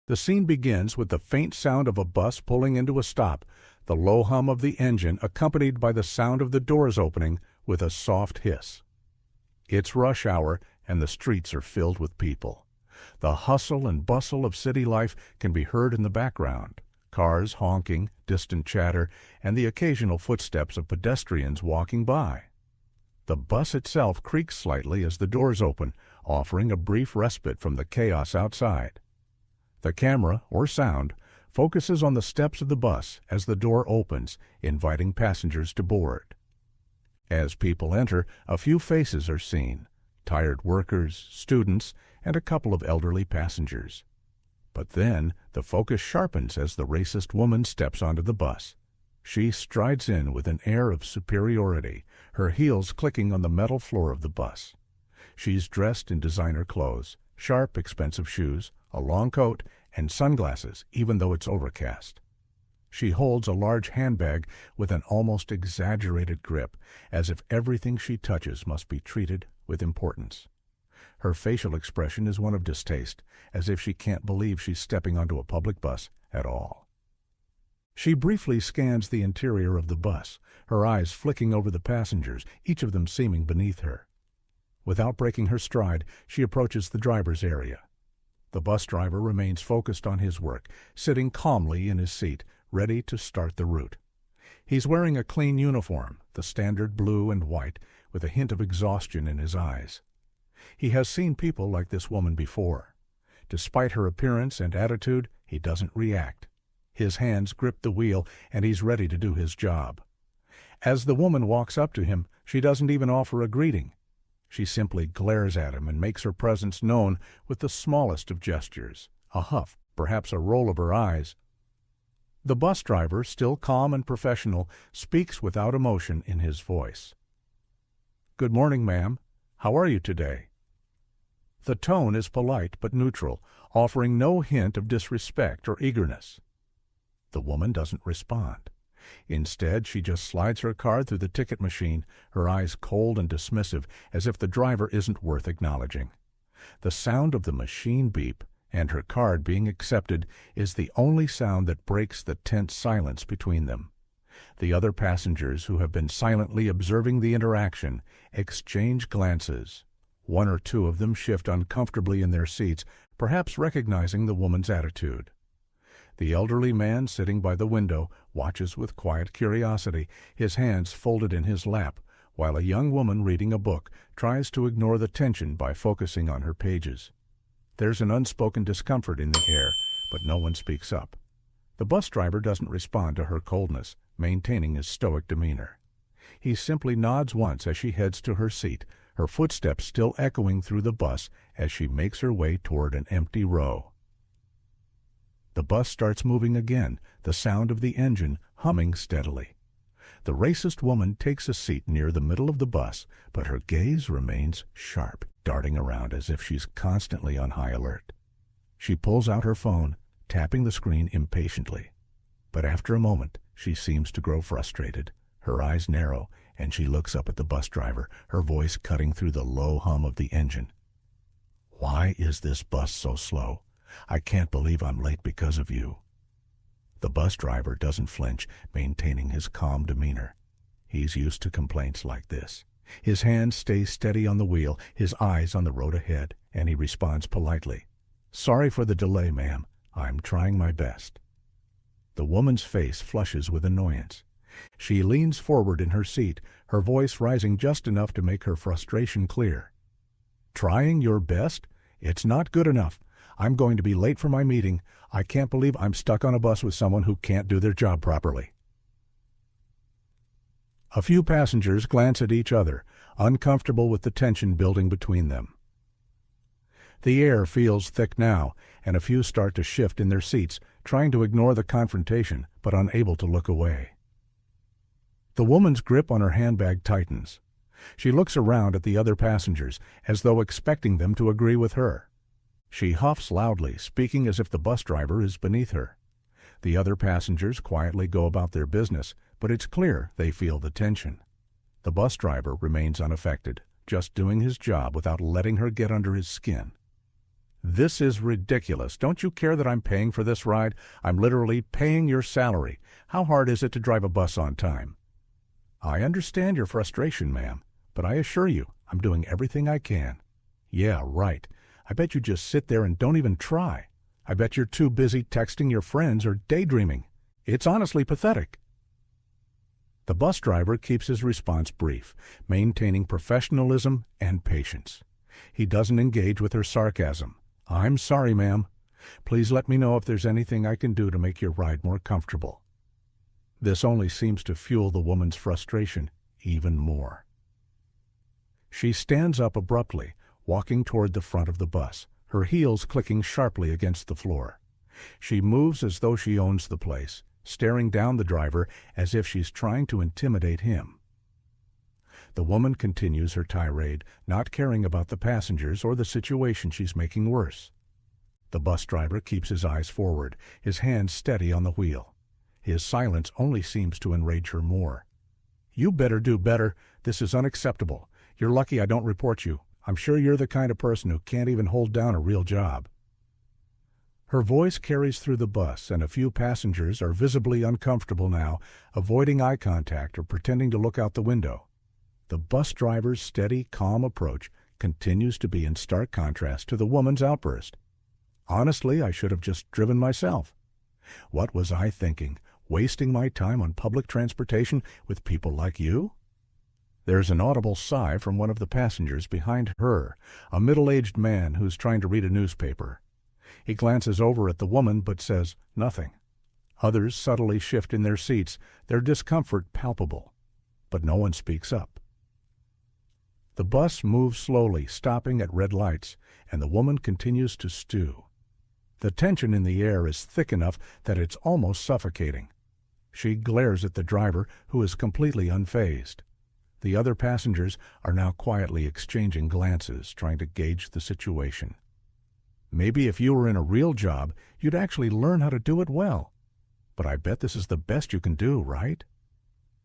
The scene begins with the faint sound of a bus pulling into a stop, the low hum of the engine accompanied by the sound of the doors opening with a soft hiss. It's rush hour and the streets are filled with people. The hustle and bustle of city life can be heard in the background. Cars honking, distant chatter, and the occasional footsteps of pedestrians walking by. The bus itself creaks slightly as the doors open, offering a brief respite from the chaos outside. The camera, or sound, focuses on the steps of the bus as the door opens, inviting passengers to board. As people enter, a few faces are seen: tired workers, students, and a couple of elderly passengers. But then the focus sharpens as the racist woman steps onto the bus. She strides in with an air of superiority, her heels clicking on the metal floor of the bus. She's dressed in designer clothes, sharp, expensive shoes, a long coat, and sunglasses, even though it's overcast. She holds a large handbag with an almost exaggerated grip, as if everything she touches must be treated with importance. Her facial expression is one of distaste, as if she can't believe she's stepping onto a public bus at all. She briefly scans the interior of the bus, her eyes flicking over the passengers, each of them seeming beneath her. Without breaking her stride, she approaches the driver's area. The bus driver remains focused on his work, sitting calmly in his seat, ready to start the route. He's wearing a clean uniform, the standard blue and white, with a hint of exhaustion in his eyes. He has seen people like this woman before. Despite her appearance and attitude, he doesn't react. His hands grip the wheel, and he's ready to do his job. As the woman walks up to him, she doesn't even offer a greeting. She simply glares at him and makes her presence known with the smallest of gestures, a huff, perhaps a roll of her eyes. The bus driver, still calm and professional, speaks without emotion in his voice. "Good morning, ma'am. How are you today?" The tone is polite but neutral, offering no hint of disrespect or eagerness. The woman doesn't respond. Instead, she just slides her card through the ticket machine, her eyes cold and dismissive, as if the driver isn't worth acknowledging. The sound of the machine beep and her card being accepted is the only sound that breaks the tense silence between them. The other passengers, who have been silently observing the interaction, exchange glances. One or two of them shift uncomfortably in their seats, perhaps recognizing the woman's attitude. The elderly man sitting by the window watches with quiet curiosity, his hands folded in his lap, while a young woman reading a book tries to ignore the tension by focusing on her pages. There's an unspoken discomfort in the air, but no one speaks up. The bus driver doesn't respond to her coldness, maintaining his stoic demeanor. He simply nods once as she heads to her seat, her footsteps still echoing through the bus as she makes her way toward an empty row. The bus starts moving again, the sound of the engine humming steadily. The racist woman takes a seat near the middle of the bus, but her gaze remains sharp, darting around as if she's constantly on high alert. She pulls out her phone, tapping the screen impatiently. But after a moment, she seems to grow frustrated. Her eyes narrow, and she looks up at the bus driver, her voice cutting through the low hum of the engine. "Why is this bus so slow? I can't believe I'm late because of you." The bus driver doesn't flinch, maintaining his calm demeanor. He's used to complaints like this. His hand stays steady on the wheel, his eyes on the road ahead, and he responds politely. "Sorry for the delay, ma'am. I'm trying my best." The woman's face flushes with annoyance. She leans forward in her seat, her voice rising just enough to make her frustration clear. "Trying your best? It's not good enough. I'm going to be late for my meeting. I can't believe I'm stuck on a bus with someone who can't do their job properly." A few passengers glance at each other, uncomfortable with the tension building between them. The air feels thick now, and a few start to shift in their seats, trying to ignore the confrontation, but unable to look away. The woman's grip on her handbag tightens. She looks around at the other passengers, as though expecting them to agree with her. She huffs loudly, speaking as if the bus driver is beneath her. The other passengers quietly go about their business, but it's clear they feel the tension. The bus driver remains unaffected, just doing his job without letting her get under his skin. This is ridiculous. Don't you care that I'm paying for this ride? I'm literally paying your salary. How hard is it to drive a bus on time? I understand your frustration, ma'am, but I assure you, I'm doing everything I can. Yeah, right. I bet you just sit there and don't even try. I bet you're too busy texting your friends or daydreaming. It's honestly pathetic. The bus driver keeps his response brief, maintaining professionalism and patience. He doesn't engage with her sarcasm. I'm sorry, ma'am. Please let me know if there's anything I can do to make your ride more comfortable. This only seems to fuel the woman's frustration even more. She stands up abruptly, walking toward the front of the bus, her heels clicking sharply against the floor. She moves as though she owns the place, staring down the driver as if she's trying to intimidate him. The woman continues her tirade, not caring about the passengers or the situation she's making worse. The bus driver keeps his eyes forward, his hands steady on the wheel. His silence only seems to enrage her more. You better do better. This is unacceptable. You're lucky I don't report you. I'm sure you're the kind of person who can't even hold down a real job. Her voice carries through the bus, and a few passengers are visibly uncomfortable now, avoiding eye contact or pretending to look out the window. The bus driver's steady, calm approach continues to be in stark contrast to the woman's outburst. Honestly, I should have just driven myself. What was I thinking? Wasting my time on public transportation with people like you? There's an audible sigh from one of the passengers behind her, a middle-aged man who's trying to read a newspaper. He glances over at the woman but says nothing. Others subtly shift in their seats, their discomfort palpable. But no one speaks up. The bus moves slowly, stopping at red lights, and the woman continues to stew. The tension in the air is thick enough that it's almost suffocating. She glares at the driver, who is completely unfazed. The other passengers are now quietly exchanging glances, trying to gauge the situation. Maybe if you were in a real job, you'd actually learn how to do it well. But I bet this is the best you can do, right?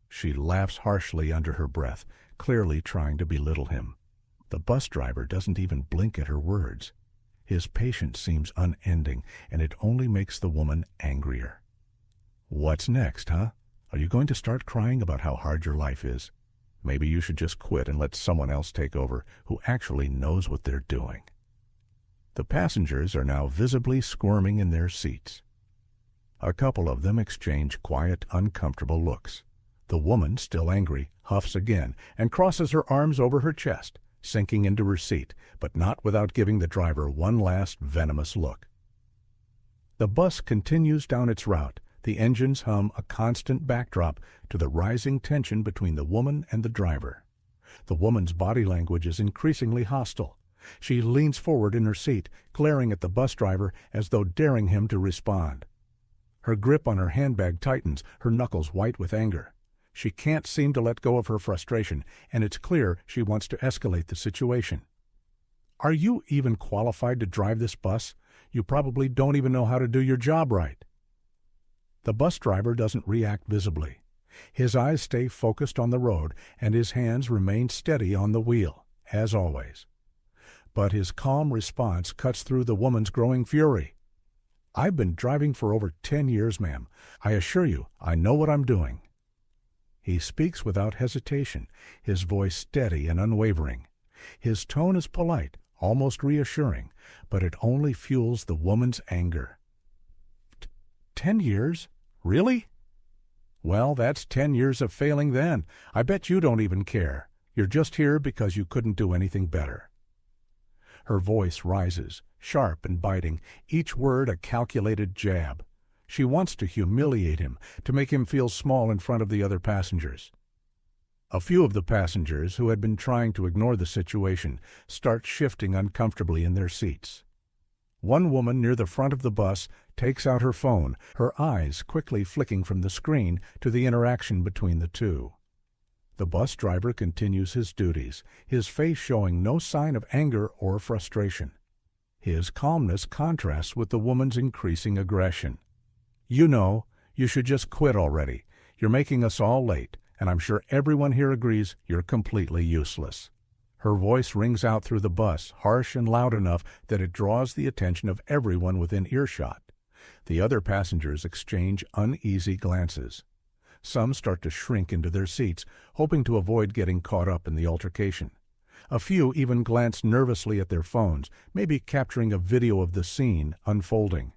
She laughs harshly under her breath, clearly trying to belittle him. The bus driver doesn't even blink at her words. His patience seems unending, and it only makes the woman angrier. What's next, huh? Are you going to start crying about how hard your life is? Maybe you should just quit and let someone else take over who actually knows what they're doing. The passengers are now visibly squirming in their seats. A couple of them exchange quiet, uncomfortable looks. The woman, still angry, huffs again and crosses her arms over her chest, sinking into her seat, but not without giving the driver one last venomous look. The bus continues down its route, the engines hum a constant backdrop to the rising tension between the woman and the driver. The woman's body language is increasingly hostile. She leans forward in her seat, glaring at the bus driver as though daring him to respond. Her grip on her handbag tightens, her knuckles white with anger. She can't seem to let go of her frustration, and it's clear she wants to escalate the situation. Are you even qualified to drive this bus? You probably don't even know how to do your job right. The bus driver doesn't react visibly. His eyes stay focused on the road, and his hands remain steady on the wheel, as always. But his calm response cuts through the woman's growing fury. I've been driving for over 10 years, ma'am. I assure you, I know what I'm doing. He speaks without hesitation, his voice steady and unwavering. His tone is polite, almost reassuring, but it only fuels the woman's anger. 10 years? Really? Well, that's 10 years of failing then. I bet you don't even care. You're just here because you couldn't do anything better. Her voice rises, sharp and biting, each word a calculated jab. She wants to humiliate him, to make him feel small in front of the other passengers. A few of the passengers who had been trying to ignore the situation start shifting uncomfortably in their seats. One woman near the front of the bus takes out her phone, her eyes quickly flicking from the screen to the interaction between the two. The bus driver continues his duties, his face showing no sign of anger or frustration. His calmness contrasts with the woman's increasing aggression. You know, you should just quit already. You're making us all late, and I'm sure everyone here agrees you're completely useless. Her voice rings out through the bus, harsh and loud enough that it draws the attention of everyone within earshot. The other passengers exchange uneasy glances. Some start to shrink into their seats, hoping to avoid getting caught up in the altercation. A few even glance nervously at their phones, maybe capturing a video of the scene unfolding.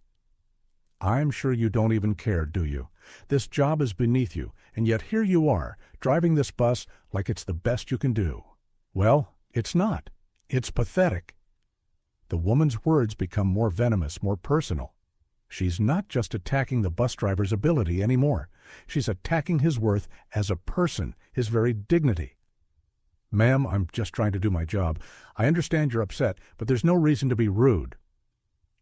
I'm sure you don't even care, do you? This job is beneath you, and yet here you are, driving this bus like it's the best you can do. Well, it's not. It's pathetic. The woman's words become more venomous, more personal. She's not just attacking the bus driver's ability anymore. She's attacking his worth as a person, his very dignity. Ma'am, I'm just trying to do my job. I understand you're upset, but there's no reason to be rude.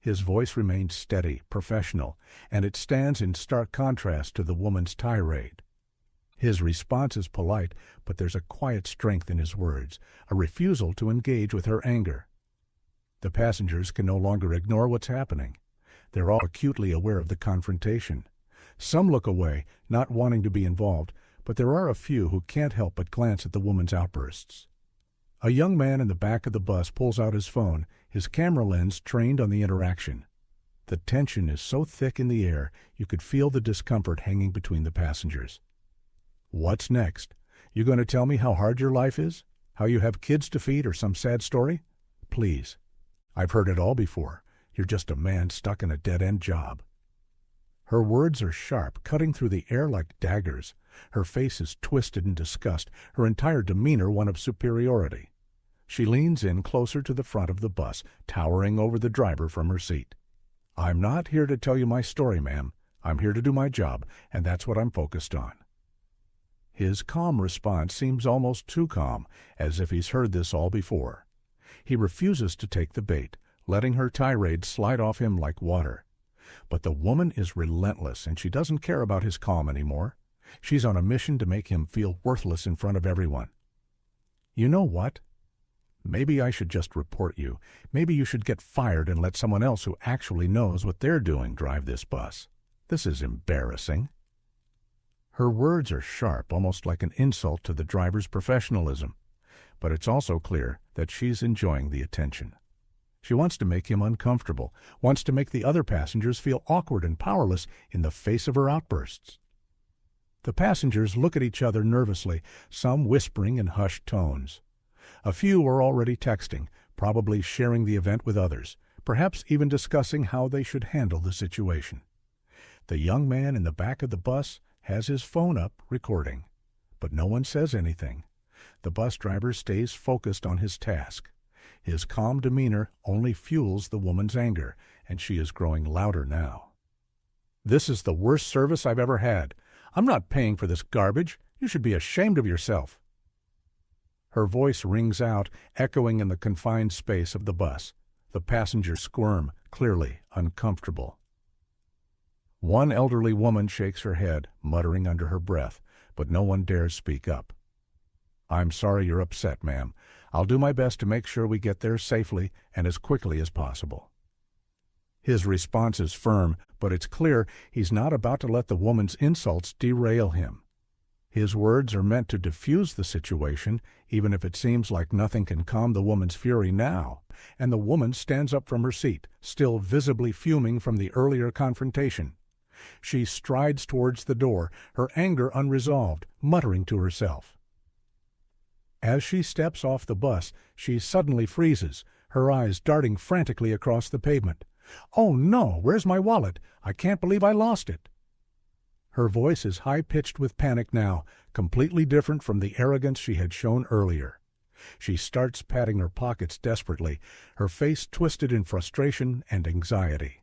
His voice remains steady, professional, and it stands in stark contrast to the woman's tirade. His response is polite, but there's a quiet strength in his words, a refusal to engage with her anger. The passengers can no longer ignore what's happening. They're all acutely aware of the confrontation. Some look away, not wanting to be involved, but there are a few who can't help but glance at the woman's outbursts. A young man in the back of the bus pulls out his phone, his camera lens trained on the interaction. The tension is so thick in the air, you could feel the discomfort hanging between the passengers. What's next? You going to tell me how hard your life is? How you have kids to feed or some sad story? Please. I've heard it all before. You're just a man stuck in a dead-end job. Her words are sharp, cutting through the air like daggers. Her face is twisted in disgust, her entire demeanor one of superiority. She leans in closer to the front of the bus, towering over the driver from her seat. I'm not here to tell you my story, ma'am. I'm here to do my job, and that's what I'm focused on. His calm response seems almost too calm, as if he's heard this all before. He refuses to take the bait, letting her tirade slide off him like water. But the woman is relentless, and she doesn't care about his calm anymore. She's on a mission to make him feel worthless in front of everyone. You know what? Maybe I should just report you. Maybe you should get fired and let someone else who actually knows what they're doing drive this bus. This is embarrassing. Her words are sharp, almost like an insult to the driver's professionalism. But it's also clear that she's enjoying the attention. She wants to make him uncomfortable, wants to make the other passengers feel awkward and powerless in the face of her outbursts. The passengers look at each other nervously, some whispering in hushed tones. A few are already texting, probably sharing the event with others, perhaps even discussing how they should handle the situation. The young man in the back of the bus has his phone up, recording. But no one says anything. The bus driver stays focused on his task. His calm demeanor only fuels the woman's anger, and she is growing louder now. This is the worst service I've ever had. I'm not paying for this garbage. You should be ashamed of yourself. Her voice rings out, echoing in the confined space of the bus. The passengers squirm, clearly uncomfortable. One elderly woman shakes her head, muttering under her breath, but no one dares speak up. I'm sorry you're upset, ma'am. I'll do my best to make sure we get there safely and as quickly as possible. His response is firm, but it's clear he's not about to let the woman's insults derail him. His words are meant to diffuse the situation, even if it seems like nothing can calm the woman's fury now, and the woman stands up from her seat, still visibly fuming from the earlier confrontation. She strides towards the door, her anger unresolved, muttering to herself. As she steps off the bus, she suddenly freezes, her eyes darting frantically across the pavement. "Oh no, where's my wallet? I can't believe I lost it." Her voice is high-pitched with panic now, completely different from the arrogance she had shown earlier. She starts patting her pockets desperately, her face twisted in frustration and anxiety.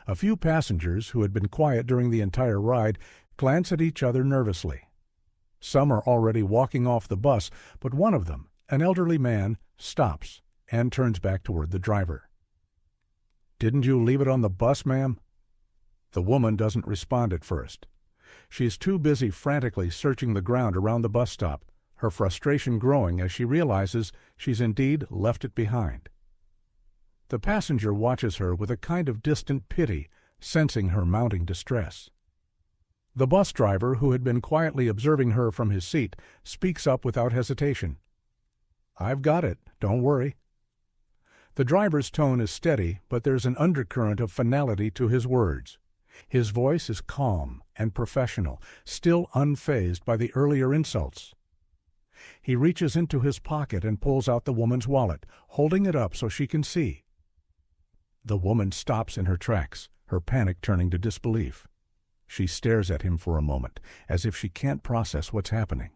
A few passengers, who had been quiet during the entire ride, glance at each other nervously. Some are already walking off the bus, but one of them, an elderly man, stops and turns back toward the driver. "Didn't you leave it on the bus, ma'am?" The woman doesn't respond at first. She's too busy frantically searching the ground around the bus stop, her frustration growing as she realizes she's indeed left it behind. The passenger watches her with a kind of distant pity, sensing her mounting distress. The bus driver, who had been quietly observing her from his seat, speaks up without hesitation. "I've got it. Don't worry." The driver's tone is steady, but there's an undercurrent of finality to his words. His voice is calm and professional, still unfazed by the earlier insults. He reaches into his pocket and pulls out the woman's wallet, holding it up so she can see. The woman stops in her tracks, her panic turning to disbelief. She stares at him for a moment, as if she can't process what's happening.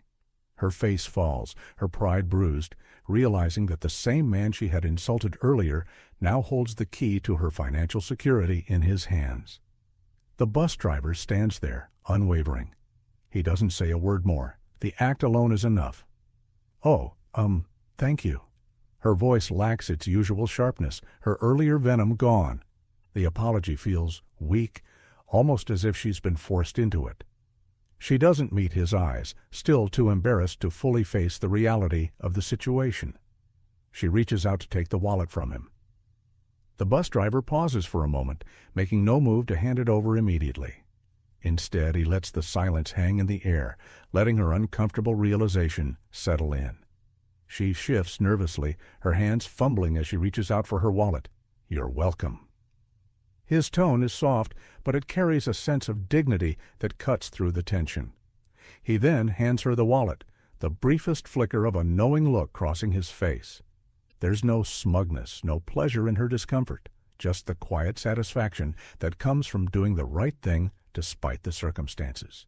Her face falls, her pride bruised, realizing that the same man she had insulted earlier now holds the key to her financial security in his hands. The bus driver stands there, unwavering. He doesn't say a word more. The act alone is enough. "Oh, thank you." Her voice lacks its usual sharpness, her earlier venom gone. The apology feels weak, almost as if she's been forced into it. She doesn't meet his eyes, still too embarrassed to fully face the reality of the situation. She reaches out to take the wallet from him. The bus driver pauses for a moment, making no move to hand it over immediately. Instead, he lets the silence hang in the air, letting her uncomfortable realization settle in. She shifts nervously, her hands fumbling as she reaches out for her wallet. "You're welcome." His tone is soft, but it carries a sense of dignity that cuts through the tension. He then hands her the wallet, the briefest flicker of a knowing look crossing his face. There's no smugness, no pleasure in her discomfort, just the quiet satisfaction that comes from doing the right thing despite the circumstances.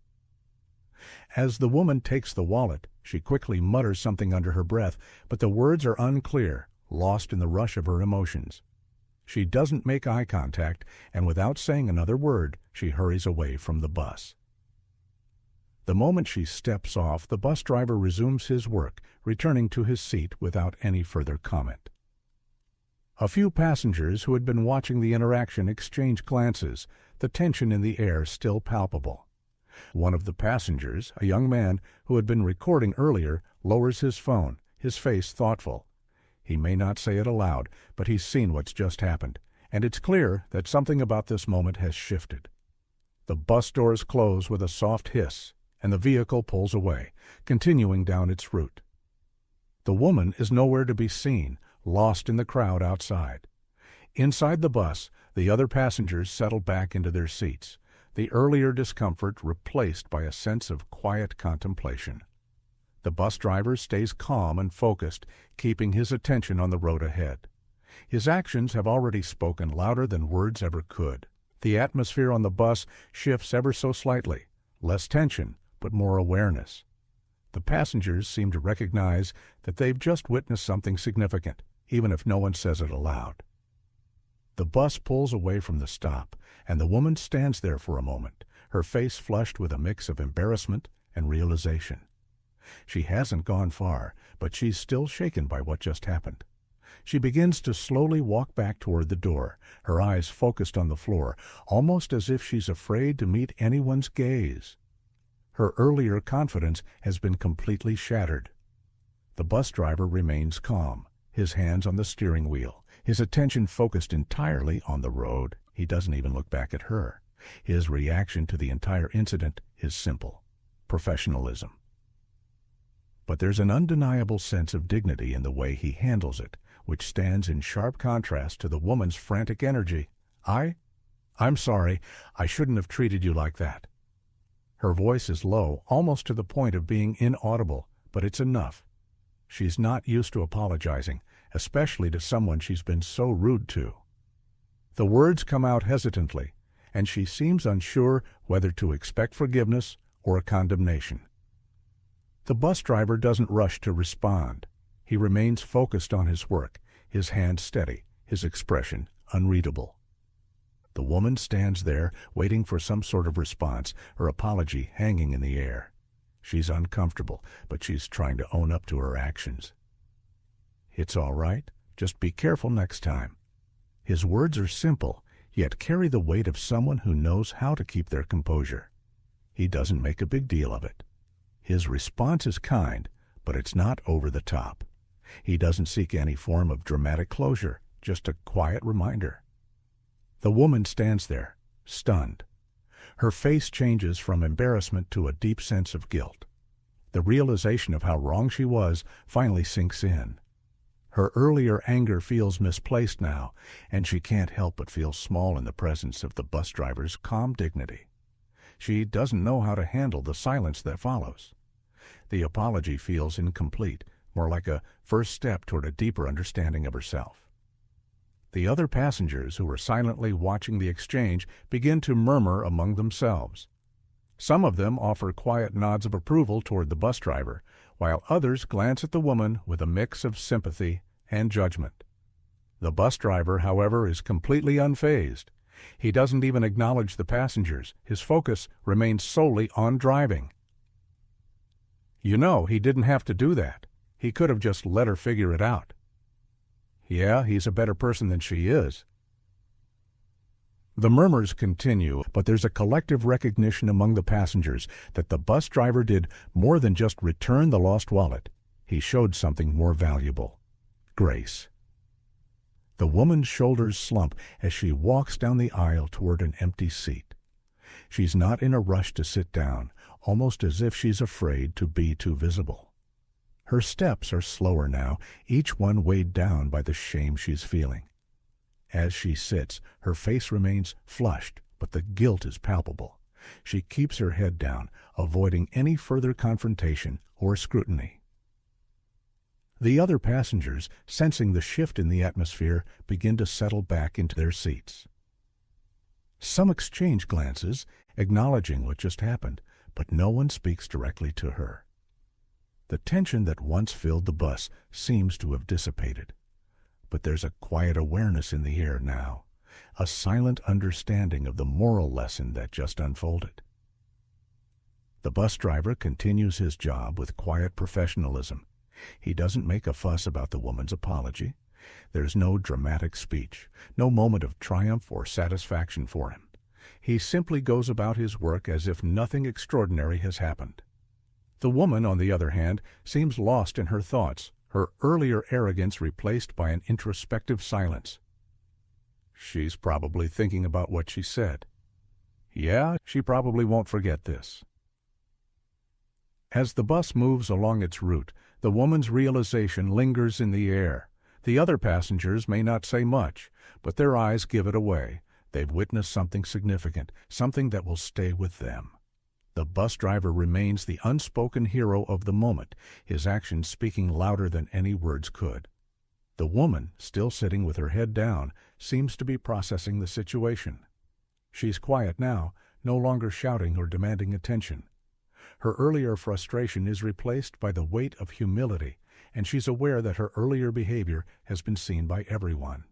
As the woman takes the wallet, she quickly mutters something under her breath, but the words are unclear, lost in the rush of her emotions. She doesn't make eye contact, and without saying another word, she hurries away from the bus. The moment she steps off, the bus driver resumes his work, returning to his seat without any further comment. A few passengers who had been watching the interaction exchange glances, the tension in the air still palpable. One of the passengers, a young man who had been recording earlier, lowers his phone, his face thoughtful. He may not say it aloud, but he's seen what's just happened, and it's clear that something about this moment has shifted. The bus doors close with a soft hiss, and the vehicle pulls away, continuing down its route. The woman is nowhere to be seen, lost in the crowd outside. Inside the bus, the other passengers settle back into their seats, the earlier discomfort replaced by a sense of quiet contemplation. The bus driver stays calm and focused, keeping his attention on the road ahead. His actions have already spoken louder than words ever could. The atmosphere on the bus shifts ever so slightly, less tension, but more awareness. The passengers seem to recognize that they've just witnessed something significant, even if no one says it aloud. The bus pulls away from the stop, and the woman stands there for a moment, her face flushed with a mix of embarrassment and realization. She hasn't gone far, but she's still shaken by what just happened. She begins to slowly walk back toward the door, her eyes focused on the floor, almost as if she's afraid to meet anyone's gaze. Her earlier confidence has been completely shattered. The bus driver remains calm, his hands on the steering wheel, his attention focused entirely on the road. He doesn't even look back at her. His reaction to the entire incident is simple: professionalism. But there's an undeniable sense of dignity in the way he handles it, which stands in sharp contrast to the woman's frantic energy. I'm sorry, I shouldn't have treated you like that." Her voice is low, almost to the point of being inaudible, but it's enough. She's not used to apologizing, especially to someone she's been so rude to. The words come out hesitantly, and she seems unsure whether to expect forgiveness or a condemnation. The bus driver doesn't rush to respond. He remains focused on his work, his hand steady, his expression unreadable. The woman stands there, waiting for some sort of response, her apology hanging in the air. She's uncomfortable, but she's trying to own up to her actions. "It's all right. Just be careful next time." His words are simple, yet carry the weight of someone who knows how to keep their composure. He doesn't make a big deal of it. His response is kind, but it's not over the top. He doesn't seek any form of dramatic closure, just a quiet reminder. The woman stands there, stunned. Her face changes from embarrassment to a deep sense of guilt. The realization of how wrong she was finally sinks in. Her earlier anger feels misplaced now, and she can't help but feel small in the presence of the bus driver's calm dignity. She doesn't know how to handle the silence that follows. The apology feels incomplete, more like a first step toward a deeper understanding of herself. The other passengers who were silently watching the exchange begin to murmur among themselves. Some of them offer quiet nods of approval toward the bus driver, while others glance at the woman with a mix of sympathy and judgment. The bus driver, however, is completely unfazed. He doesn't even acknowledge the passengers. His focus remains solely on driving. You know, he didn't have to do that. He could have just let her figure it out. Yeah, he's a better person than she is. The murmurs continue, but there's a collective recognition among the passengers that the bus driver did more than just return the lost wallet. He showed something more valuable: grace. The woman's shoulders slump as she walks down the aisle toward an empty seat. She's not in a rush to sit down, almost as if she's afraid to be too visible. Her steps are slower now, each one weighed down by the shame she's feeling. As she sits, her face remains flushed, but the guilt is palpable. She keeps her head down, avoiding any further confrontation or scrutiny. The other passengers, sensing the shift in the atmosphere, begin to settle back into their seats. Some exchange glances, acknowledging what just happened, but no one speaks directly to her. The tension that once filled the bus seems to have dissipated. But there's a quiet awareness in the air now, a silent understanding of the moral lesson that just unfolded. The bus driver continues his job with quiet professionalism. He doesn't make a fuss about the woman's apology. There's no dramatic speech, no moment of triumph or satisfaction for him. He simply goes about his work as if nothing extraordinary has happened. The woman, on the other hand, seems lost in her thoughts, her earlier arrogance replaced by an introspective silence. She's probably thinking about what she said. Yeah, she probably won't forget this. As the bus moves along its route, the woman's realization lingers in the air. The other passengers may not say much, but their eyes give it away. They've witnessed something significant, something that will stay with them. The bus driver remains the unspoken hero of the moment, his actions speaking louder than any words could. The woman, still sitting with her head down, seems to be processing the situation. She's quiet now, no longer shouting or demanding attention. Her earlier frustration is replaced by the weight of humility, and she's aware that her earlier behavior has been seen by everyone.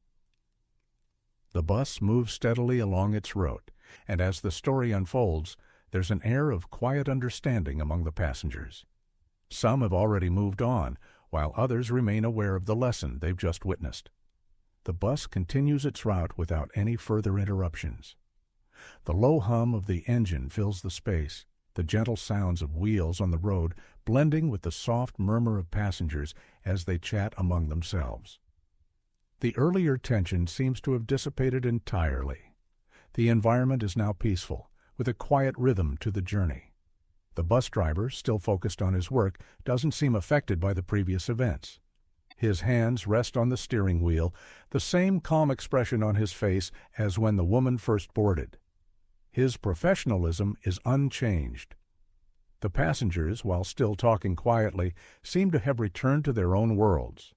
The bus moves steadily along its route, and as the story unfolds, there's an air of quiet understanding among the passengers. Some have already moved on, while others remain aware of the lesson they've just witnessed. The bus continues its route without any further interruptions. The low hum of the engine fills the space, the gentle sounds of wheels on the road blending with the soft murmur of passengers as they chat among themselves. The earlier tension seems to have dissipated entirely. The environment is now peaceful, with a quiet rhythm to the journey. The bus driver, still focused on his work, doesn't seem affected by the previous events. His hands rest on the steering wheel, the same calm expression on his face as when the woman first boarded. His professionalism is unchanged. The passengers, while still talking quietly, seem to have returned to their own worlds.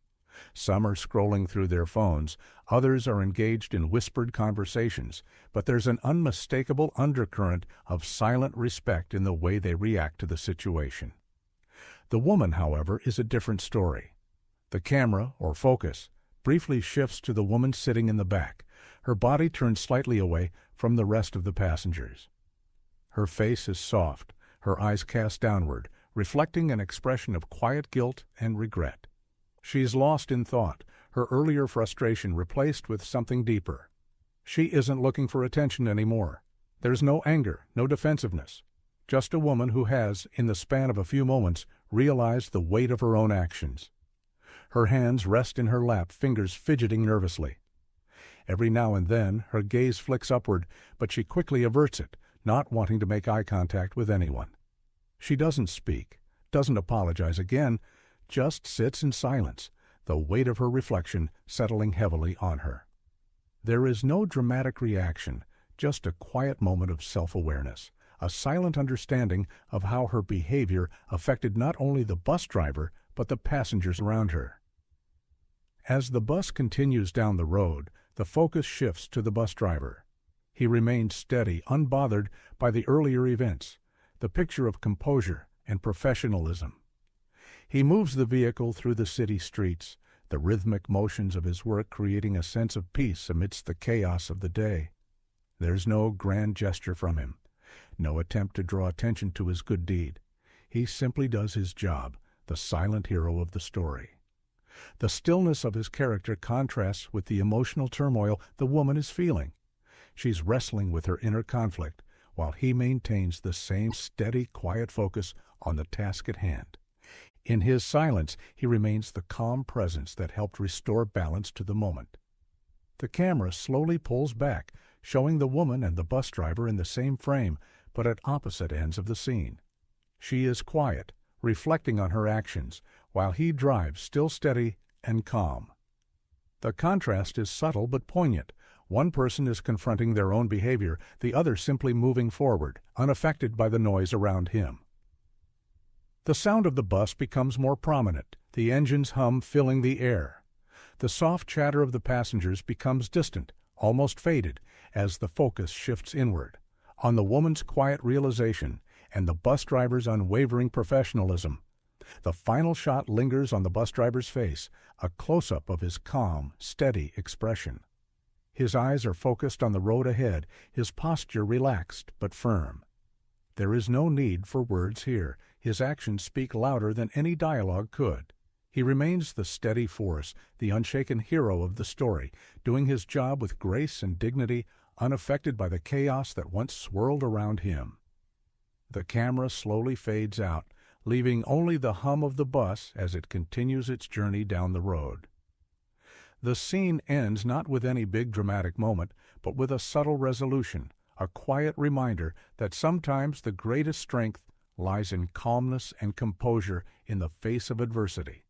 Some are scrolling through their phones, others are engaged in whispered conversations, but there's an unmistakable undercurrent of silent respect in the way they react to the situation. The woman, however, is a different story. The camera, or focus, briefly shifts to the woman sitting in the back, her body turned slightly away from the rest of the passengers. Her face is soft, her eyes cast downward, reflecting an expression of quiet guilt and regret. She's lost in thought, her earlier frustration replaced with something deeper. She isn't looking for attention anymore. There's no anger, no defensiveness. Just a woman who has, in the span of a few moments, realized the weight of her own actions. Her hands rest in her lap, fingers fidgeting nervously. Every now and then, her gaze flicks upward, but she quickly averts it, not wanting to make eye contact with anyone. She doesn't speak, doesn't apologize again, just sits in silence, the weight of her reflection settling heavily on her. There is no dramatic reaction, just a quiet moment of self-awareness, a silent understanding of how her behavior affected not only the bus driver, but the passengers around her. As the bus continues down the road, the focus shifts to the bus driver. He remains steady, unbothered by the earlier events, the picture of composure and professionalism. He moves the vehicle through the city streets, the rhythmic motions of his work creating a sense of peace amidst the chaos of the day. There's no grand gesture from him, no attempt to draw attention to his good deed. He simply does his job, the silent hero of the story. The stillness of his character contrasts with the emotional turmoil the woman is feeling. She's wrestling with her inner conflict, while he maintains the same steady, quiet focus on the task at hand. In his silence, he remains the calm presence that helped restore balance to the moment. The camera slowly pulls back, showing the woman and the bus driver in the same frame, but at opposite ends of the scene. She is quiet, reflecting on her actions, while he drives still steady and calm. The contrast is subtle but poignant. One person is confronting their own behavior, the other simply moving forward, unaffected by the noise around him. The sound of the bus becomes more prominent, the engine's hum filling the air. The soft chatter of the passengers becomes distant, almost faded, as the focus shifts inward, on the woman's quiet realization and the bus driver's unwavering professionalism. The final shot lingers on the bus driver's face, a close-up of his calm, steady expression. His eyes are focused on the road ahead, his posture relaxed but firm. There is no need for words here. His actions speak louder than any dialogue could. He remains the steady force, the unshaken hero of the story, doing his job with grace and dignity, unaffected by the chaos that once swirled around him. The camera slowly fades out, leaving only the hum of the bus as it continues its journey down the road. The scene ends not with any big dramatic moment, but with a subtle resolution, a quiet reminder that sometimes the greatest strength lies in calmness and composure in the face of adversity.